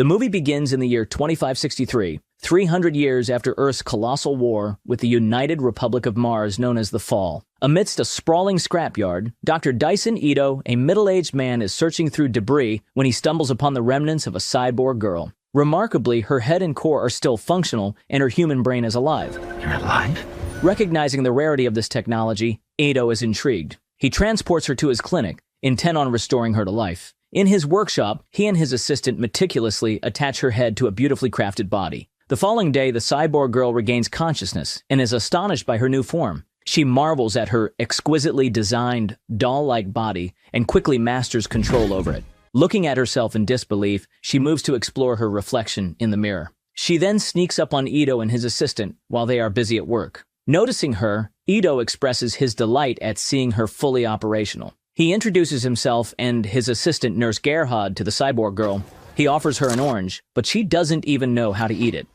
The movie begins in the year 2563, 300 years after Earth's colossal war with the United Republic of Mars known as the Fall. Amidst a sprawling scrapyard, Dr. Dyson Ito, a middle-aged man, is searching through debris when he stumbles upon the remnants of a cyborg girl. Remarkably, her head and core are still functional, and her human brain is alive. You're alive? Recognizing the rarity of this technology, Ito is intrigued. He transports her to his clinic, intent on restoring her to life. In his workshop, he and his assistant meticulously attach her head to a beautifully crafted body. The following day, the cyborg girl regains consciousness and is astonished by her new form. She marvels at her exquisitely designed, doll-like body and quickly masters control over it. Looking at herself in disbelief, she moves to explore her reflection in the mirror. She then sneaks up on Ito and his assistant while they are busy at work. Noticing her, Ito expresses his delight at seeing her fully operational. He introduces himself and his assistant Nurse Gerhard to the cyborg girl. He offers her an orange, but she doesn't even know how to eat it.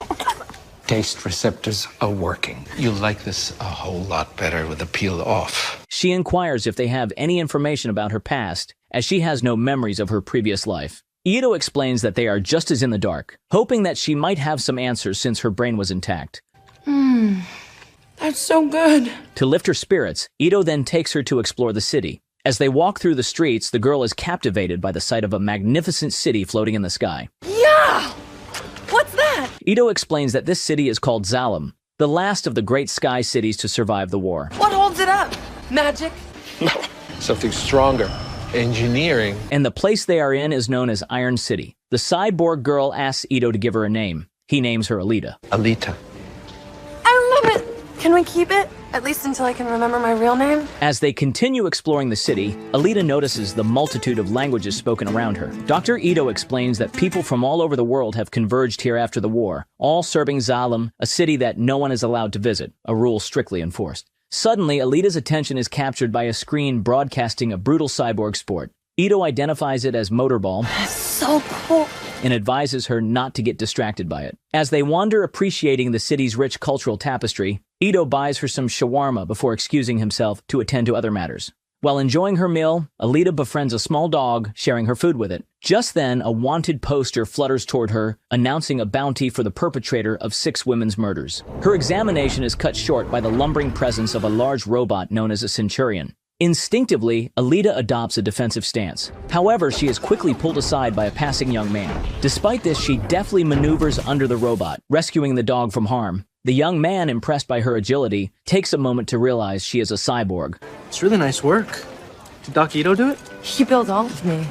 Taste receptors are working. You'll like this a whole lot better with the peel off. She inquires if they have any information about her past, as she has no memories of her previous life. Ito explains that they are just as in the dark, hoping that she might have some answers since her brain was intact. That's so good. To lift her spirits, Ito then takes her to explore the city. As they walk through the streets, the girl is captivated by the sight of a magnificent city floating in the sky. Yeah! What's that? Ito explains that this city is called Zalem, the last of the great sky cities to survive the war. What holds it up? Magic? Something stronger. Engineering. And the place they are in is known as Iron City. The cyborg girl asks Ito to give her a name. He names her Alita. Alita. I love it. Can we keep it? At least until I can remember my real name? As they continue exploring the city, Alita notices the multitude of languages spoken around her. Dr. Ito explains that people from all over the world have converged here after the war, all serving Zalem, a city that no one is allowed to visit, a rule strictly enforced. Suddenly, Alita's attention is captured by a screen broadcasting a brutal cyborg sport. Ito identifies it as motorball. That's so cool. And advises her not to get distracted by it. As they wander appreciating the city's rich cultural tapestry, Ito buys her some shawarma before excusing himself to attend to other matters. While enjoying her meal, Alita befriends a small dog, sharing her food with it. Just then, a wanted poster flutters toward her, announcing a bounty for the perpetrator of 6 women's murders. Her examination is cut short by the lumbering presence of a large robot known as a Centurion. Instinctively, Alita adopts a defensive stance. However, she is quickly pulled aside by a passing young man. Despite this, she deftly maneuvers under the robot, rescuing the dog from harm. The young man, impressed by her agility, takes a moment to realize she is a cyborg. It's really nice work. Did Doc Ito do it? He built all of me,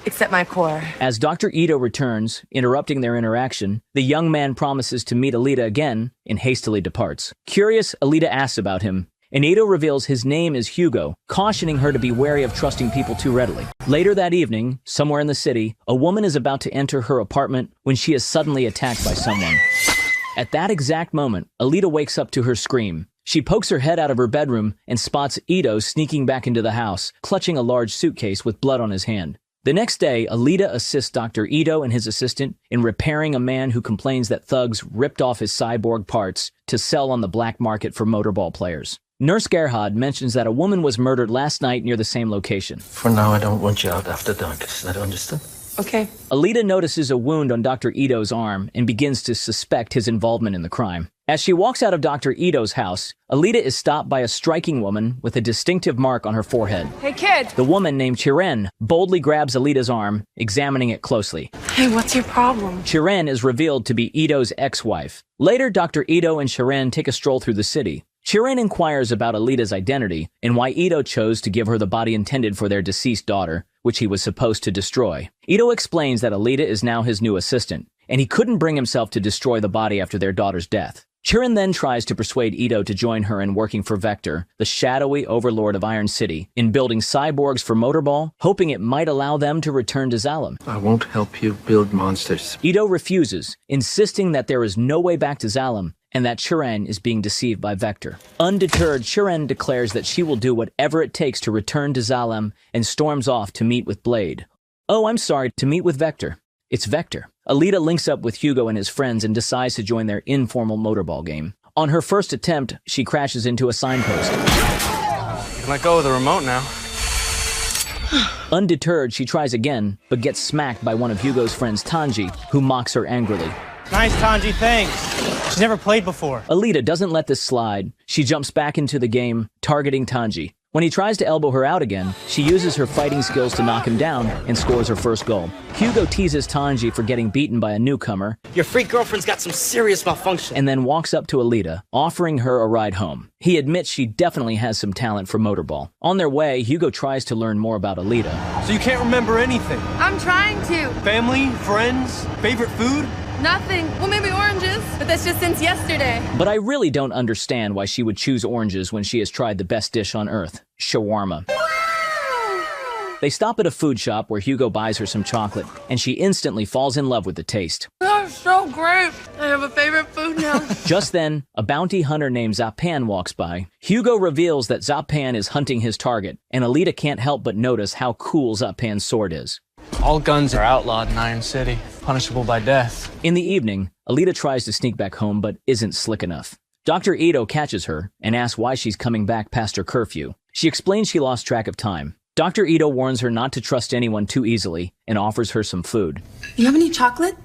except my core. As Dr. Ito returns, interrupting their interaction, the young man promises to meet Alita again and hastily departs. Curious, Alita asks about him, and Ito reveals his name is Hugo, cautioning her to be wary of trusting people too readily. Later that evening, somewhere in the city, a woman is about to enter her apartment when she is suddenly attacked by someone. At that exact moment, Alita wakes up to her scream. She pokes her head out of her bedroom and spots Ito sneaking back into the house, clutching a large suitcase with blood on his hand. The next day, Alita assists Dr. Ito and his assistant in repairing a man who complains that thugs ripped off his cyborg parts to sell on the black market for motorball players. Nurse Gerhard mentions that a woman was murdered last night near the same location. For now, I don't want you out after dark. Is that understood? Okay. Alita notices a wound on Dr. Ito's arm and begins to suspect his involvement in the crime. As she walks out of Dr. Ito's house, Alita is stopped by a striking woman with a distinctive mark on her forehead. Hey, kid. The woman, named Chiren, boldly grabs Alita's arm, examining it closely. Hey, what's your problem? Chiren is revealed to be Ito's ex-wife. Later, Dr. Ito and Chiren take a stroll through the city. Chiren inquires about Alita's identity and why Ito chose to give her the body intended for their deceased daughter, which he was supposed to destroy. Ito explains that Alita is now his new assistant, and he couldn't bring himself to destroy the body after their daughter's death. Chiren then tries to persuade Ito to join her in working for Vector, the shadowy overlord of Iron City, in building cyborgs for Motorball, hoping it might allow them to return to Zalem. I won't help you build monsters. Ito refuses, insisting that there is no way back to Zalem, and that Chiren is being deceived by Vector. Undeterred, Chiren declares that she will do whatever it takes to return to Zalem and storms off to meet with Blade. Oh, I'm sorry, to meet with Vector. It's Vector. Alita links up with Hugo and his friends and decides to join their informal motorball game. On her first attempt, she crashes into a signpost. You can let go of the remote now. Undeterred, she tries again, but gets smacked by one of Hugo's friends, Tanji, who mocks her angrily. Nice, Tanji, thanks. She's never played before. Alita doesn't let this slide. She jumps back into the game, targeting Tanji. When he tries to elbow her out again, she uses her fighting skills to knock him down and scores her first goal. Hugo teases Tanji for getting beaten by a newcomer. Your freak girlfriend's got some serious malfunction. And then walks up to Alita, offering her a ride home. He admits she definitely has some talent for motorball. On their way, Hugo tries to learn more about Alita. So you can't remember anything? I'm trying to. Family, friends, favorite food? Nothing. Well, maybe oranges, but that's just since yesterday. But I really don't understand why she would choose oranges when she has tried the best dish on earth, shawarma. They stop at a food shop where Hugo buys her some chocolate, and she instantly falls in love with the taste. That's so great. I have a favorite food now. Just then, a bounty hunter named Zapan walks by. Hugo reveals that Zapan is hunting his target, and Alita can't help but notice how cool Zapan's sword is. All guns are outlawed in Iron City, punishable by death. In the evening, Alita tries to sneak back home but isn't slick enough. Dr. Ito catches her and asks why she's coming back past her curfew. She explains she lost track of time. Dr. Ito warns her not to trust anyone too easily and offers her some food. You have any chocolate?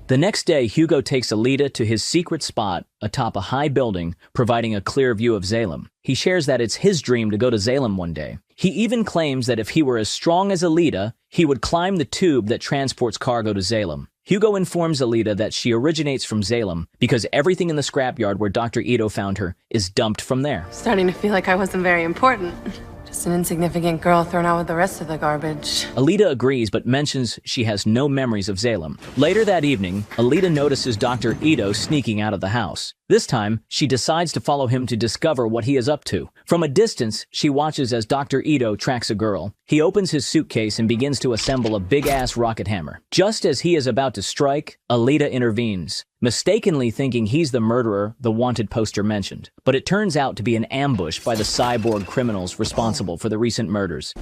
The next day, Hugo takes Alita to his secret spot atop a high building, providing a clear view of Salem. He shares that it's his dream to go to Salem one day. He even claims that if he were as strong as Alita, he would climb the tube that transports cargo to Salem. Hugo informs Alita that she originates from Salem because everything in the scrapyard where Dr. Ito found her is dumped from there. Starting to feel like I wasn't very important. Just an insignificant girl thrown out with the rest of the garbage. Alita agrees but mentions she has no memories of Salem. Later that evening, Alita notices Dr. Ito sneaking out of the house. This time, she decides to follow him to discover what he is up to. From a distance, she watches as Dr. Ito tracks a girl. He opens his suitcase and begins to assemble a big-ass rocket hammer. Just as he is about to strike, Alita intervenes, mistakenly thinking he's the murderer the wanted poster mentioned. But it turns out to be an ambush by the cyborg criminals responsible for the recent murders.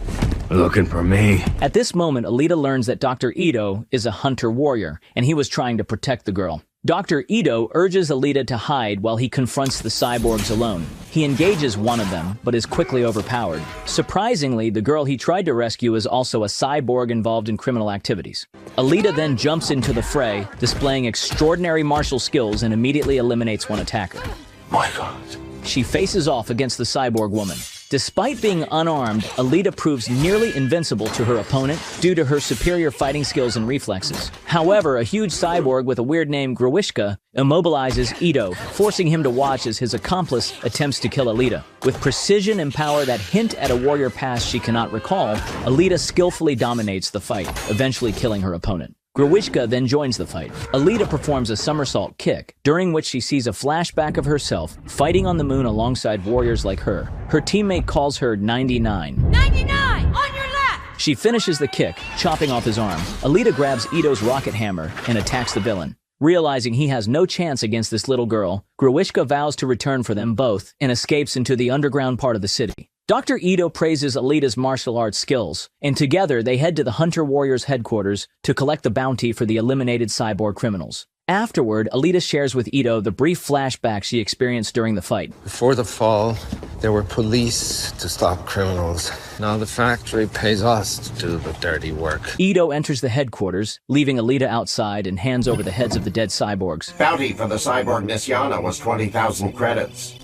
Looking for me? At this moment, Alita learns that Dr. Ito is a hunter-warrior, and he was trying to protect the girl. Dr. Ito urges Alita to hide while he confronts the cyborgs alone. He engages one of them, but is quickly overpowered. Surprisingly, the girl he tried to rescue is also a cyborg involved in criminal activities. Alita then jumps into the fray, displaying extraordinary martial skills and immediately eliminates one attacker. My God. She faces off against the cyborg woman. Despite being unarmed, Alita proves nearly invincible to her opponent due to her superior fighting skills and reflexes. However, a huge cyborg with a weird name, Grewishka, immobilizes Ito, forcing him to watch as his accomplice attempts to kill Alita. With precision and power that hint at a warrior past she cannot recall, Alita skillfully dominates the fight, eventually killing her opponent. Grewishka then joins the fight. Alita performs a somersault kick, during which she sees a flashback of herself fighting on the moon alongside warriors like her. Her teammate calls her 99. 99! On your left! She finishes the kick, chopping off his arm. Alita grabs Ito's rocket hammer and attacks the villain. Realizing he has no chance against this little girl, Grewishka vows to return for them both and escapes into the underground part of the city. Dr. Ito praises Alita's martial arts skills, and together they head to the Hunter Warriors headquarters to collect the bounty for the eliminated cyborg criminals. Afterward, Alita shares with Ito the brief flashback she experienced during the fight. Before the fall, there were police to stop criminals. Now the factory pays us to do the dirty work. Ito enters the headquarters, leaving Alita outside and hands over the heads of the dead cyborgs. Bounty for the cyborg Nisyana was 20,000 credits.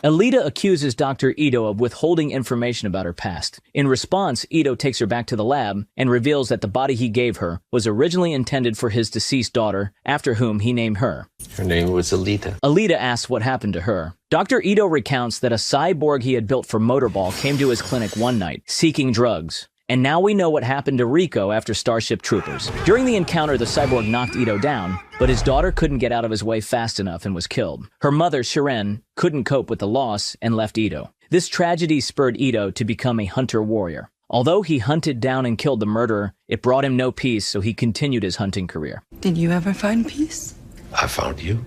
Alita accuses Dr. Ito of withholding information about her past. In response, Ito takes her back to the lab and reveals that the body he gave her was originally intended for his deceased daughter, after whom he named her. Her name was Alita. Alita asks what happened to her. Dr. Ito recounts that a cyborg he had built for Motorball came to his clinic one night, seeking drugs. And now we know what happened to Rico after Starship Troopers. During the encounter, the cyborg knocked Ito down, but his daughter couldn't get out of his way fast enough and was killed. Her mother, Shiren, couldn't cope with the loss and left Ito. This tragedy spurred Ito to become a hunter warrior. Although he hunted down and killed the murderer, it brought him no peace, so he continued his hunting career. Did you ever find peace? I found you.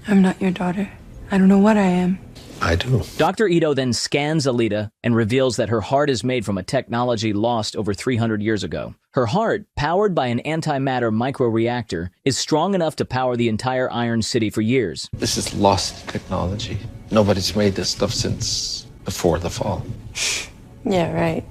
I'm not your daughter. I don't know what I am. I do. Dr. Ito then scans Alita and reveals that her heart is made from a technology lost over 300 years ago. Her heart, powered by an antimatter microreactor, is strong enough to power the entire Iron City for years. This is lost technology. Nobody's made this stuff since before the fall. Yeah, right.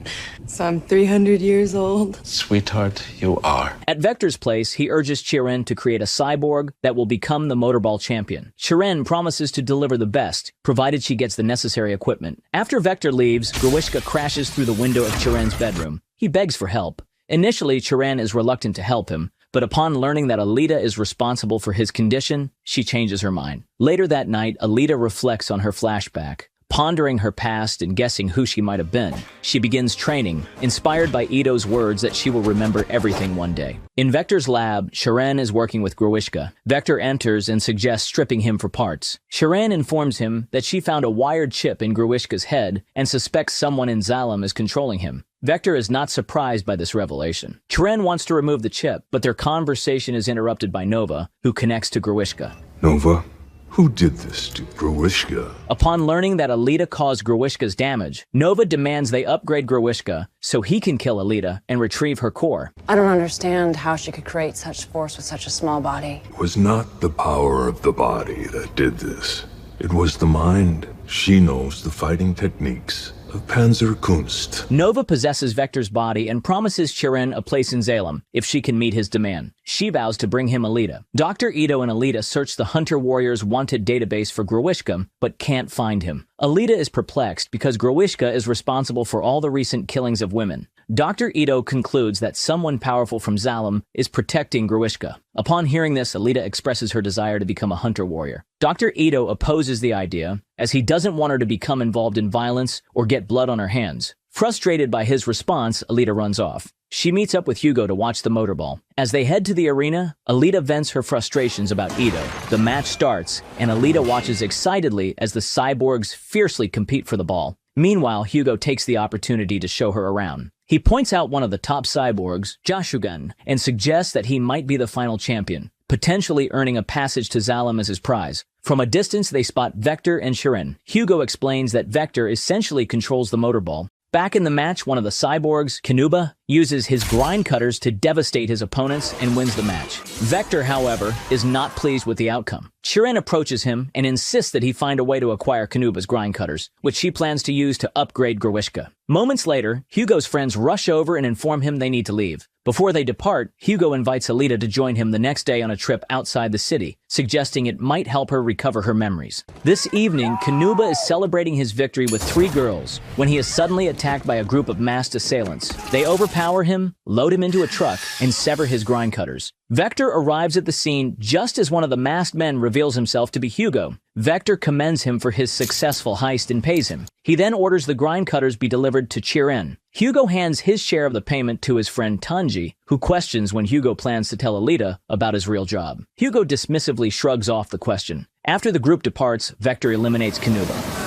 So I'm 300 years old. Sweetheart, you are. At Vector's place, he urges Chiren to create a cyborg that will become the motorball champion. Chiren promises to deliver the best, provided she gets the necessary equipment. After Vector leaves, Grewishka crashes through the window of Chiren's bedroom. He begs for help. Initially, Chiren is reluctant to help him, but upon learning that Alita is responsible for his condition, she changes her mind. Later that night, Alita reflects on her flashback. Pondering her past and guessing who she might have been, she begins training, inspired by Ito's words that she will remember everything one day. In Vector's lab, Chiren is working with Grewishka. Vector enters and suggests stripping him for parts. Chiren informs him that she found a wired chip in Grewishka's head and suspects someone in Zalem is controlling him. Vector is not surprised by this revelation. Chiren wants to remove the chip, but their conversation is interrupted by Nova, who connects to Grewishka. Nova? Who did this to Grewishka? Upon learning that Alita caused Grewishka's damage, Nova demands they upgrade Grewishka so he can kill Alita and retrieve her core. I don't understand how she could create such force with such a small body. It was not the power of the body that did this. It was the mind. She knows the fighting techniques of Panzerkunst. Nova possesses Vector's body and promises Chiren a place in Zalem if she can meet his demand. She vows to bring him Alita. Dr. Ito and Alita search the Hunter Warriors' wanted database for Grewishka, but can't find him. Alita is perplexed because Grewishka is responsible for all the recent killings of women. Dr. Ito concludes that someone powerful from Zalem is protecting Grewishka. Upon hearing this, Alita expresses her desire to become a Hunter Warrior. Dr. Ito opposes the idea, as he doesn't want her to become involved in violence or get blood on her hands. Frustrated by his response, Alita runs off. She meets up with Hugo to watch the motorball. As they head to the arena, Alita vents her frustrations about Ito. The match starts, and Alita watches excitedly as the cyborgs fiercely compete for the ball. Meanwhile, Hugo takes the opportunity to show her around. He points out one of the top cyborgs, Jashugan, and suggests that he might be the final champion, potentially earning a passage to Zalem as his prize. From a distance, they spot Vector and Chiren. Hugo explains that Vector essentially controls the motorball. Back in the match, one of the cyborgs, Kanuba, uses his grind cutters to devastate his opponents and wins the match. Vector, however, is not pleased with the outcome. Chiren approaches him and insists that he find a way to acquire Kanuba's grind cutters, which she plans to use to upgrade Grewishka. Moments later, Hugo's friends rush over and inform him they need to leave. Before they depart, Hugo invites Alita to join him the next day on a trip outside the city, suggesting it might help her recover her memories. This evening, Kanuba is celebrating his victory with 3 girls when he is suddenly attacked by a group of masked assailants. They overpower him, load him into a truck, and sever his grind cutters. Vector arrives at the scene just as one of the masked men reveals himself to be Hugo. Vector commends him for his successful heist and pays him. He then orders the grind cutters be delivered to Chiren. Hugo hands his share of the payment to his friend Tanji, who questions when Hugo plans to tell Alita about his real job. Hugo dismissively shrugs off the question. After the group departs, Vector eliminates Kanuba.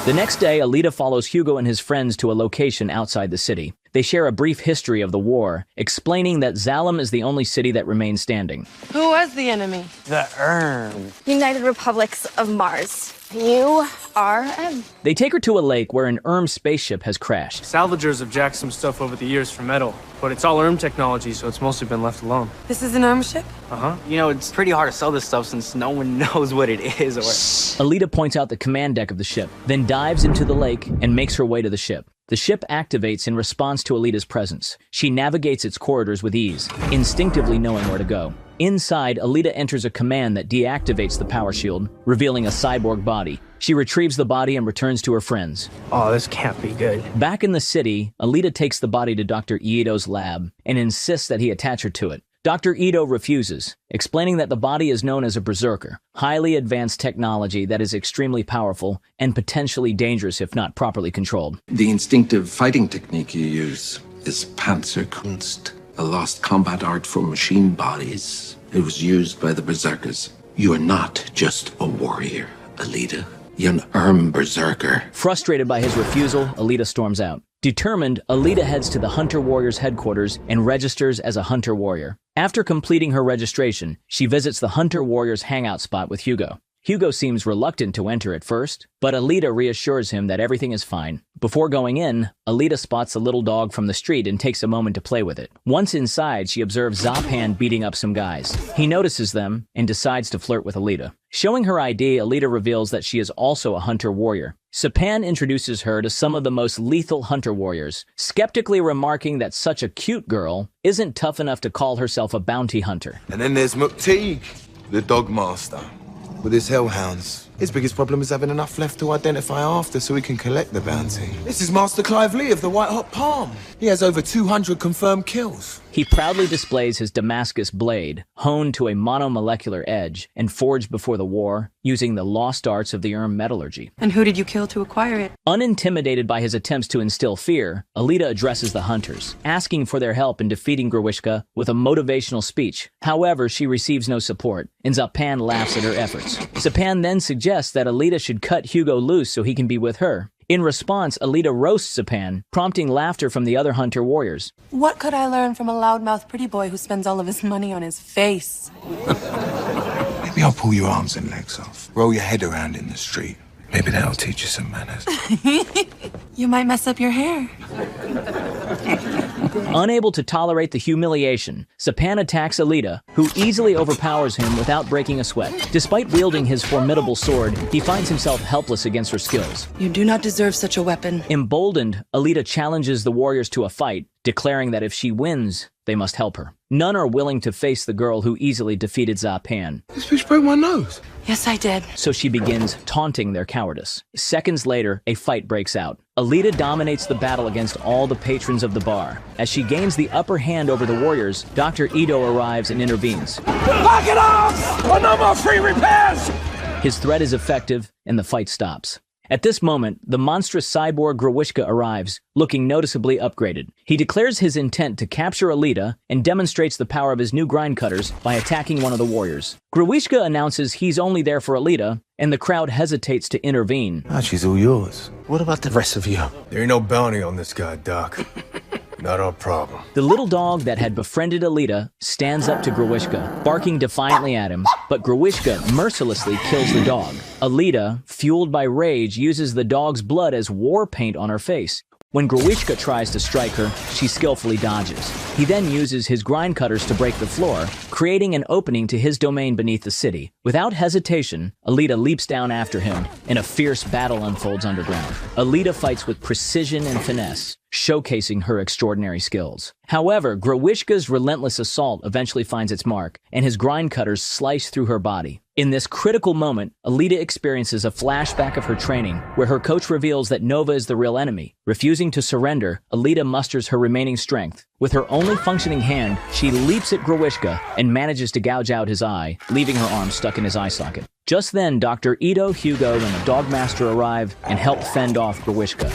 The next day, Alita follows Hugo and his friends to a location outside the city. They share a brief history of the war, explaining that Zalem is the only city that remains standing. Who was the enemy? The United Republics of Mars. URM. They take her to a lake where an spaceship has crashed. Salvagers have jacked some stuff over the years for metal, but it's all technology, so it's mostly been left alone. This is an ship? You know, it's pretty hard to sell this stuff since no one knows what it is or... Alita points out the command deck of the ship, then dives into the lake and makes her way to the ship. The ship activates in response to Alita's presence. She navigates its corridors with ease, instinctively knowing where to go. Inside, Alita enters a command that deactivates the power shield, revealing a cyborg body. She retrieves the body and returns to her friends. Oh, this can't be good. Back in the city, Alita takes the body to Dr. Ito's lab and insists that he attach her to it. Dr. Ito refuses, explaining that the body is known as a berserker, highly advanced technology that is extremely powerful and potentially dangerous if not properly controlled. The instinctive fighting technique you use is Panzerkunst, a lost combat art for machine bodies. It was used by the berserkers. You are not just a warrior, Alita. You're an berserker. Frustrated by his refusal, Alita storms out. Determined, Alita heads to the Hunter Warriors headquarters and registers as a Hunter Warrior. After completing her registration, she visits the Hunter Warriors hangout spot with Hugo. Hugo seems reluctant to enter at first, but Alita reassures him that everything is fine. Before going in, Alita spots a little dog from the street and takes a moment to play with it. Once inside, she observes Zapan beating up some guys. He notices them and decides to flirt with Alita. Showing her ID, Alita reveals that she is also a Hunter Warrior. Sapan introduces her to some of the most lethal hunter warriors, skeptically remarking that such a cute girl isn't tough enough to call herself a bounty hunter. And then there's McTeague, the dog master, with his hellhounds. His biggest problem is having enough left to identify after so he can collect the bounty. This is Master Clive Lee of the White Hot Palm. He has over 200 confirmed kills. He proudly displays his Damascus blade, honed to a monomolecular edge and forged before the war using the lost arts of the metallurgy. And who did you kill to acquire it? Unintimidated by his attempts to instill fear, Alita addresses the hunters, asking for their help in defeating Grewishka with a motivational speech. However, she receives no support, and Zapan laughs at her efforts. Zapan then suggests that Alita should cut Hugo loose so he can be with her. In response, Alita roasts Zapan, prompting laughter from the other hunter warriors. What could I learn from a loudmouth pretty boy who spends all of his money on his face? Maybe I'll pull your arms and legs off, roll your head around in the street. Maybe that'll teach you some manners. You might mess up your hair. Unable to tolerate the humiliation, Zapan attacks Alita, who easily overpowers him without breaking a sweat. Despite wielding his formidable sword, he finds himself helpless against her skills. You do not deserve such a weapon. Emboldened, Alita challenges the warriors to a fight, declaring that if she wins, they must help her. None are willing to face the girl who easily defeated Zapan. This bitch broke my nose. Yes, I did. So she begins taunting their cowardice. Seconds later, a fight breaks out. Alita dominates the battle against all the patrons of the bar. As she gains the upper hand over the warriors, Dr. Ito arrives and intervenes. Knock it off! Or no more free repairs! His threat is effective, and the fight stops. At this moment, the monstrous cyborg Grewishka arrives, looking noticeably upgraded. He declares his intent to capture Alita and demonstrates the power of his new grind cutters by attacking one of the warriors. Grewishka announces he's only there for Alita, and the crowd hesitates to intervene. She's all yours. What about the rest of you? There ain't no bounty on this guy, Doc. Not our problem. The little dog that had befriended Alita stands up to Grewishka, barking defiantly at him, but Grewishka mercilessly kills the dog. Alita, fueled by rage, uses the dog's blood as war paint on her face. When Grewishka tries to strike her, she skillfully dodges. He then uses his grind cutters to break the floor, creating an opening to his domain beneath the city. Without hesitation, Alita leaps down after him, and a fierce battle unfolds underground. Alita fights with precision and finesse, showcasing her extraordinary skills. However, Grewishka's relentless assault eventually finds its mark, and his grind cutters slice through her body. In this critical moment, Alita experiences a flashback of her training, where her coach reveals that Nova is the real enemy. Refusing to surrender, Alita musters her remaining strength. With her only functioning hand, she leaps at Grewishka and manages to gouge out his eye, leaving her arm stuck in his eye socket. Just then, Dr. Ito, Hugo, and the Dogmaster arrive and help fend off Grewishka.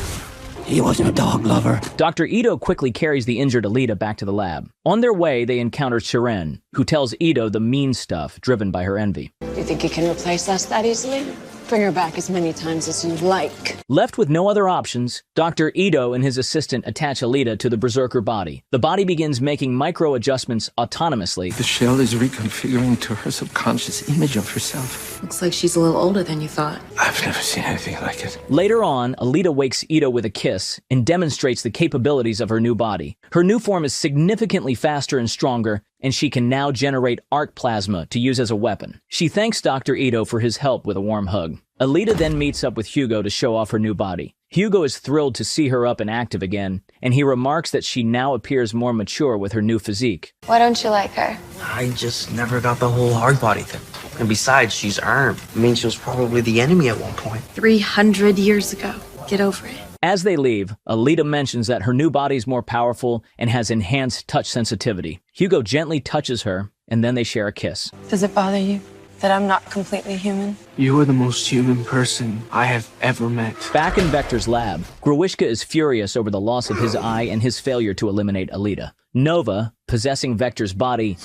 He wasn't a dog lover. Dr. Ito quickly carries the injured Alita back to the lab. On their way, they encounter Chiren, who tells Ito the mean stuff driven by her envy. Do you think you can replace us that easily? Bring her back as many times as you like. Left with no other options, Dr. Ito and his assistant attach Alita to the Berserker body. The body begins making micro-adjustments autonomously. The shell is reconfiguring to her subconscious image of herself. Looks like she's a little older than you thought. I've never seen anything like it. Later on, Alita wakes Ito with a kiss and demonstrates the capabilities of her new body. Her new form is significantly faster and stronger, and she can now generate arc plasma to use as a weapon. She thanks Dr. Ito for his help with a warm hug. Alita then meets up with Hugo to show off her new body. Hugo is thrilled to see her up and active again, and he remarks that she now appears more mature with her new physique. Why don't you like her? I just never got the whole hard body thing. And besides, she's Erm. I mean, she was probably the enemy at one point. 300 years ago. Get over it. As they leave, Alita mentions that her new body is more powerful and has enhanced touch sensitivity. Hugo gently touches her, and then they share a kiss. Does it bother you that I'm not completely human? You are the most human person I have ever met. Back in Vector's lab, Grewishka is furious over the loss of his eye and his failure to eliminate Alita. Nova, possessing Vector's body,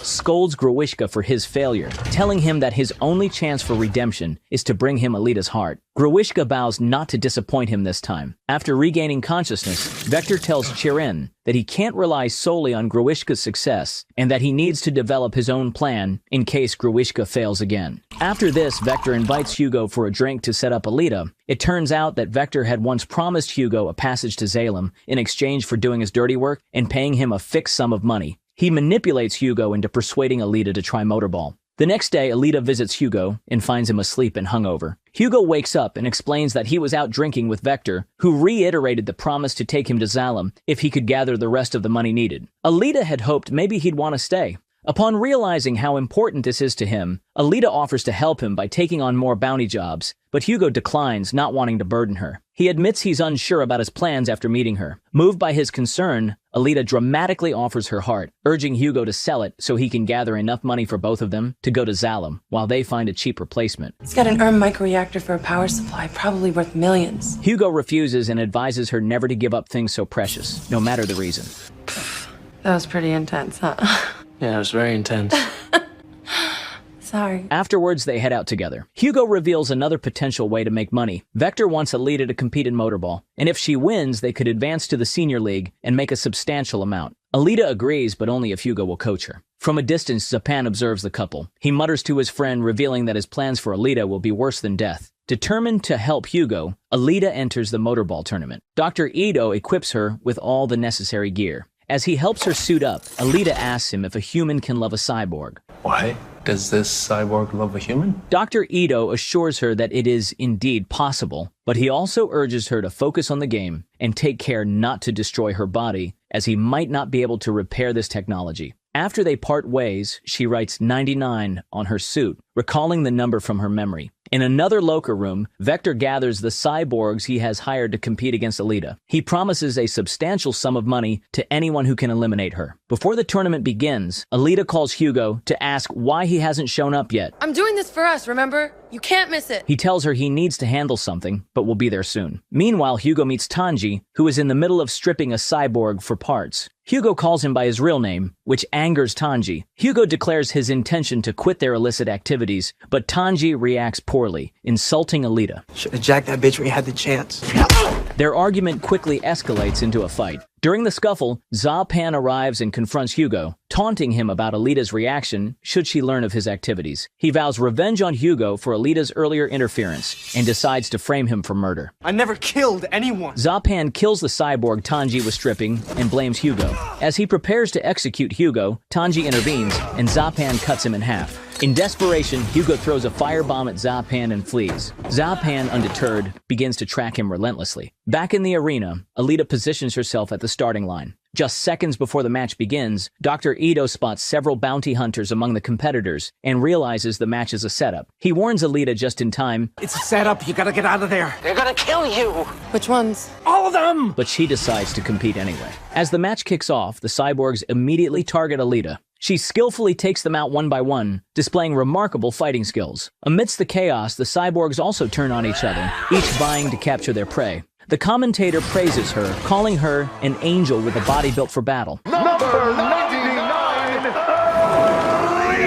scolds Grewishka for his failure, telling him that his only chance for redemption is to bring him Alita's heart. Grewishka vows not to disappoint him this time. After regaining consciousness, Vector tells Chiren that he can't rely solely on Grewishka's success and that he needs to develop his own plan in case Grewishka fails again. After this, Vector invites Hugo for a drink to set up Alita. It turns out that Vector had once promised Hugo a passage to Zalem in exchange for doing his dirty work and paying him a fixed sum of money. He manipulates Hugo into persuading Alita to try Motorball. The next day, Alita visits Hugo and finds him asleep and hungover. Hugo wakes up and explains that he was out drinking with Vector, who reiterated the promise to take him to Zalem if he could gather the rest of the money needed. Alita had hoped maybe he'd want to stay. Upon realizing how important this is to him, Alita offers to help him by taking on more bounty jobs, but Hugo declines, not wanting to burden her. He admits he's unsure about his plans after meeting her. Moved by his concern, Alita dramatically offers her heart, urging Hugo to sell it so he can gather enough money for both of them to go to Zalem, while they find a cheap replacement. He's got an microreactor for a power supply, probably worth millions. Hugo refuses and advises her never to give up things so precious, no matter the reason. That was pretty intense, huh? Yeah, it was very intense. Sorry. Afterwards, they head out together. Hugo reveals another potential way to make money. Vector wants Alita to compete in motorball, and if she wins, they could advance to the senior league and make a substantial amount. Alita agrees, but only if Hugo will coach her. From a distance, Zapan observes the couple. He mutters to his friend, revealing that his plans for Alita will be worse than death. Determined to help Hugo, Alita enters the motorball tournament. Dr. Ito equips her with all the necessary gear. As he helps her suit up, Alita asks him if a human can love a cyborg. Why does this cyborg love a human? Dr. Ito assures her that it is indeed possible, but he also urges her to focus on the game and take care not to destroy her body, as he might not be able to repair this technology. After they part ways, she writes 99 on her suit, recalling the number from her memory. In another locker room, Vector gathers the cyborgs he has hired to compete against Alita. He promises a substantial sum of money to anyone who can eliminate her. Before the tournament begins, Alita calls Hugo to ask why he hasn't shown up yet. I'm doing this for us, remember? You can't miss it. He tells her he needs to handle something, but will be there soon. Meanwhile, Hugo meets Tanji, who is in the middle of stripping a cyborg for parts. Hugo calls him by his real name, which angers Tanji. Hugo declares his intention to quit their illicit activities, but Tanji reacts poorly, insulting Alita. Should've jacked that bitch when you had the chance. Their argument quickly escalates into a fight. During the scuffle, Zapan arrives and confronts Hugo, taunting him about Alita's reaction should she learn of his activities. He vows revenge on Hugo for Alita's earlier interference and decides to frame him for murder. I never killed anyone. Zapan kills the cyborg Tanji was stripping and blames Hugo. As he prepares to execute Hugo, Tanji intervenes and Zapan cuts him in half. In desperation, Hugo throws a firebomb at Zapan and flees. Zapan, undeterred, begins to track him relentlessly. Back in the arena, Alita positions herself at the starting line. Just seconds before the match begins, Dr. Ito spots several bounty hunters among the competitors and realizes the match is a setup. He warns Alita just in time. It's a setup. You gotta get out of there. They're gonna kill you! Which ones? All of them! But she decides to compete anyway. As the match kicks off, the cyborgs immediately target Alita. She skillfully takes them out one by one, displaying remarkable fighting skills. Amidst the chaos, the cyborgs also turn on each other, each vying to capture their prey. The commentator praises her, calling her an angel with a body built for battle. Number 99,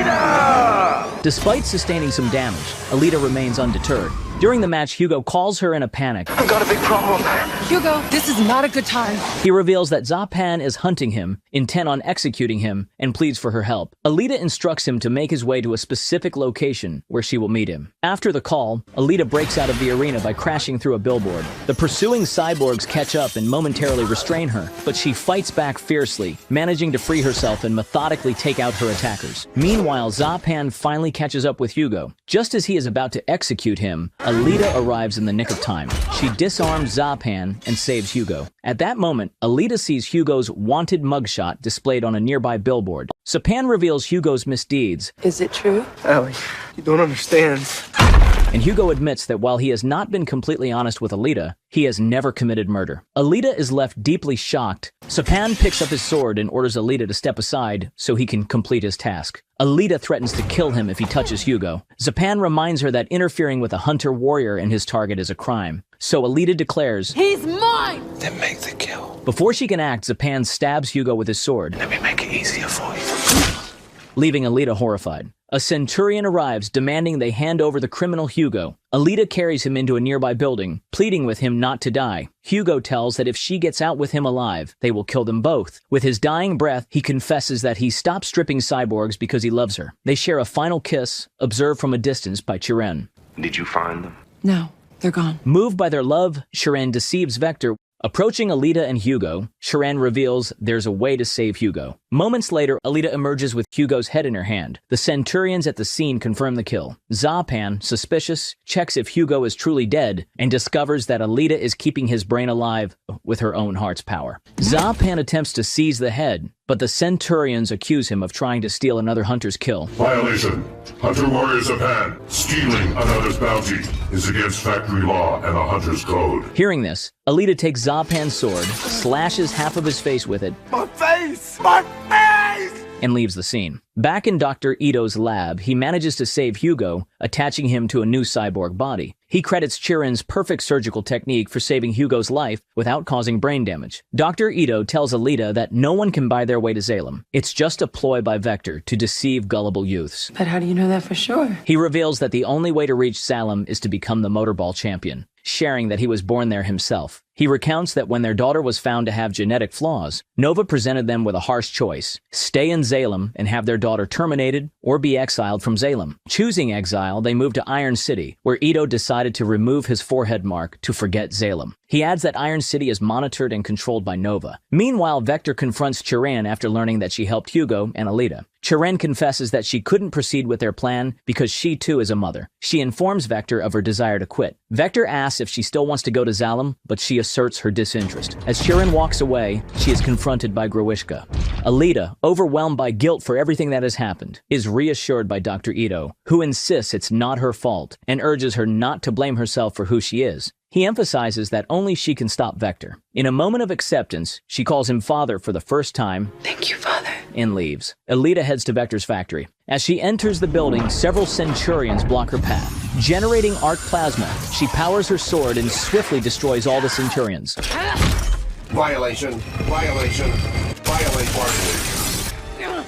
Alita! Despite sustaining some damage, Alita remains undeterred. During the match, Hugo calls her in a panic. I've got a big problem. Hugo, this is not a good time. He reveals that Zapan is hunting him, intent on executing him, and pleads for her help. Alita instructs him to make his way to a specific location where she will meet him. After the call, Alita breaks out of the arena by crashing through a billboard. The pursuing cyborgs catch up and momentarily restrain her, but she fights back fiercely, managing to free herself and methodically take out her attackers. Meanwhile, Zapan finally catches up with Hugo. Just as he is about to execute him, Alita arrives in the nick of time. She disarms Zapan and saves Hugo. At that moment, Alita sees Hugo's wanted mugshot displayed on a nearby billboard. Zapan reveals Hugo's misdeeds. Is it true? Ellie, you don't understand. And Hugo admits that while he has not been completely honest with Alita, he has never committed murder. Alita is left deeply shocked. Zapan picks up his sword and orders Alita to step aside so he can complete his task. Alita threatens to kill him if he touches Hugo. Zapan reminds her that interfering with a hunter-warrior and his target is a crime. So Alita declares, "He's mine!" Then make the kill. Before she can act, Zapan stabs Hugo with his sword. Let me make it easier for you. Leaving Alita horrified. A centurion arrives, demanding they hand over the criminal Hugo. Alita carries him into a nearby building, pleading with him not to die. Hugo tells that if she gets out with him alive, they will kill them both. With his dying breath, he confesses that he stopped stripping cyborgs because he loves her. They share a final kiss, observed from a distance by Chiren. Did you find them? No, they're gone. Moved by their love, Chiren deceives Vector. Approaching Alita and Hugo, Sharon reveals there's a way to save Hugo. Moments later, Alita emerges with Hugo's head in her hand. The Centurions at the scene confirm the kill. Zapan, suspicious, checks if Hugo is truly dead and discovers that Alita is keeping his brain alive with her own heart's power. Zapan attempts to seize the head, but the Centurions accuse him of trying to steal another hunter's kill. Violation. Hunter Warrior Zapan. Stealing another's bounty is against factory law and the Hunter's Code. Hearing this, Alita takes Zapan's sword, slashes half of his face with it, My face! My face! and leaves the scene. Back in Dr. Ito's lab, he manages to save Hugo, attaching him to a new cyborg body. He credits Chirin's perfect surgical technique for saving Hugo's life without causing brain damage. Dr. Ito tells Alita that no one can buy their way to Salem. It's just a ploy by Vector to deceive gullible youths. But how do you know that for sure? He reveals that the only way to reach Salem is to become the motorball champion, sharing that he was born there himself. He recounts that when their daughter was found to have genetic flaws, Nova presented them with a harsh choice: stay in Salem and have their daughter terminated or be exiled from Salem. Choosing exile, they moved to Iron City, where Ito decided to remove his forehead mark to forget Salem. He adds that Iron City is monitored and controlled by Nova. Meanwhile, Vector confronts Chirin after learning that she helped Hugo and Alita. Chirin confesses that she couldn't proceed with their plan because she too is a mother. She informs Vector of her desire to quit. Vector asks if she still wants to go to Salem, but she asserts her disinterest. As Chirin walks away, she is confronted by Grewishka. Alita, overwhelmed by guilt for everything that has happened, is reassured by Dr. Ito, who insists it's not her fault and urges her not to blame herself for who she is. He emphasizes that only she can stop Vector. In a moment of acceptance, she calls him father for the first time. Thank you, Father. And leaves. Alita heads to Vector's factory. As she enters the building, several Centurions block her path. Generating arc plasma, she powers her sword and swiftly destroys all the Centurions. Violation. Violation. Violate bargaining.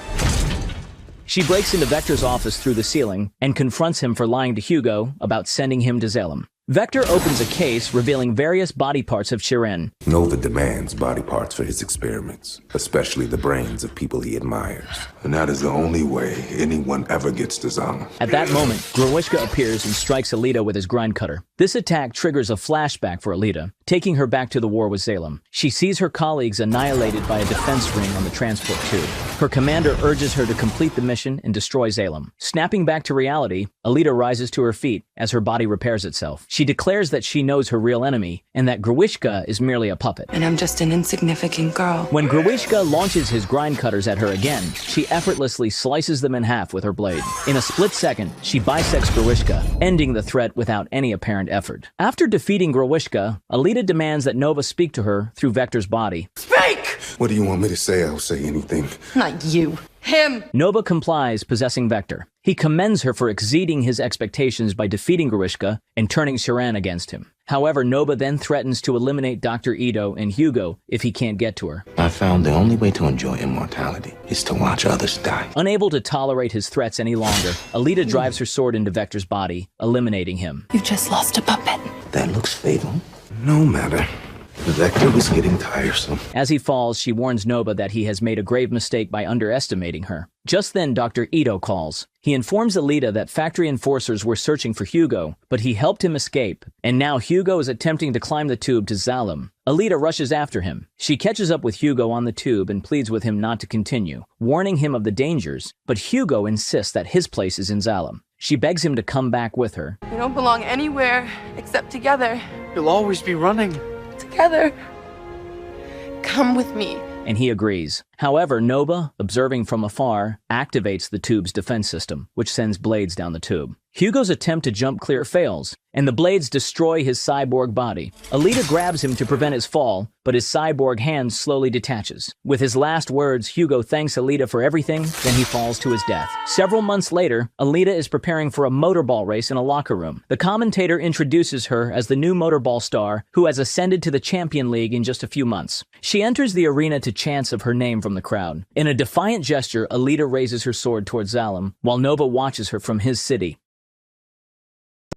She breaks into Vector's office through the ceiling and confronts him for lying to Hugo about sending him to Salem. Vector opens a case revealing various body parts of Chirin. Nova demands body parts for his experiments, especially the brains of people he admires. And that is the only way anyone ever gets to Salem. At that moment, Grewishka appears and strikes Alita with his grind cutter. This attack triggers a flashback for Alita, taking her back to the war with Salem. She sees her colleagues annihilated by a defense ring on the transport tube. Her commander urges her to complete the mission and destroy Salem. Snapping back to reality, Alita rises to her feet as her body repairs itself. She declares that she knows her real enemy and that Grewishka is merely a puppet. And I'm just an insignificant girl. When Grewishka launches his grind cutters at her again, she effortlessly slices them in half with her blade. In a split second, she bisects Grewishka, ending the threat without any apparent effort. After defeating Grewishka, Alita demands that Nova speak to her through Vector's body. Speak! What do you want me to say? I'll say anything. Not you. Him! Nova complies, possessing Vector. He commends her for exceeding his expectations by defeating Grewishka and turning Chirin against him. However, Nova then threatens to eliminate Dr. Ito and Hugo if he can't get to her. I found the only way to enjoy immortality is to watch others die. Unable to tolerate his threats any longer, Alita drives her sword into Vector's body, eliminating him. You just lost a puppet. That looks fatal. No matter. The Vector was getting tiresome. As he falls, she warns Nova that he has made a grave mistake by underestimating her. Just then, Dr. Ito calls. He informs Alita that factory enforcers were searching for Hugo, but he helped him escape, and now Hugo is attempting to climb the tube to Salem. Alita rushes after him. She catches up with Hugo on the tube and pleads with him not to continue, warning him of the dangers, but Hugo insists that his place is in Salem. She begs him to come back with her. We don't belong anywhere except together. You'll always be running. Together. Come with me. And he agrees. However, Nova, observing from afar, activates the tube's defense system, which sends blades down the tube. Hugo's attempt to jump clear fails, and the blades destroy his cyborg body. Alita grabs him to prevent his fall, but his cyborg hand slowly detaches. With his last words, Hugo thanks Alita for everything, then he falls to his death. Several months later, Alita is preparing for a motorball race in a locker room. The commentator introduces her as the new motorball star who has ascended to the Champion League in just a few months. She enters the arena to chants of her name from the crowd. In a defiant gesture, Alita raises her sword towards Salem, while Nova watches her from his city.